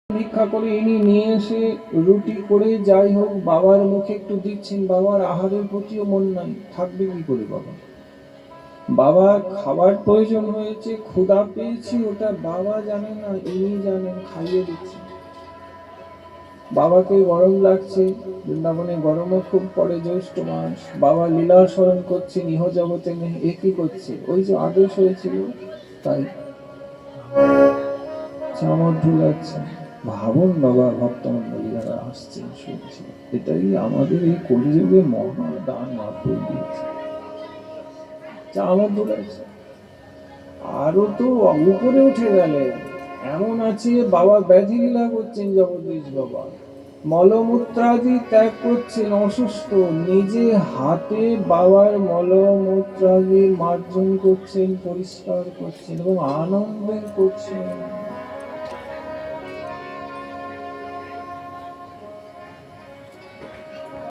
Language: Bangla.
ভিক্ষা করে ইনি নিয়ে এসে রুটি করে যাই হোক বাবার মুখে একটু দিচ্ছেন। বাবার আহারের প্রতিও মন নাই, থাকবে কি করে বাবা? বাবা খাবার প্রয়োজন হয়েছে, ক্ষুধা পেয়েছি, ওটা বাবা জানে না, ইনি জানেন, খাইয়ে দিচ্ছেন। বাবাকে গরম লাগছে, বৃন্দাবনে গরমও খুব পড়ে, জ্যৈষ্ঠ মাস। বাবা লীলা স্মরণ করছে, ইহ জগতে নেই, এ কি করছে? ওই যে আদেশ হয়েছিল তাই চামর ঢুলাচ্ছে। ভাবুন বাবা, ভক্তমন্ডলীরা আসছেন, শুনছে। এটাই আমাদের এই কলিযুগে মহা দান মাধুর দিয়েছে, চামর ঢুলাচ্ছে। আরো তো উপরে উঠে গেলে এমন আছে, বাবা ব্যাধি লীলা করছেন, জগদীশ বাবা মলমূত্রাদি ত্যাগ করছেন, অসুস্থ, নিজে হাতে বাবার মলমূত্রাদি মার্জন করছেন, পরিষ্কার করছেন এবং আনন্দ করছেন।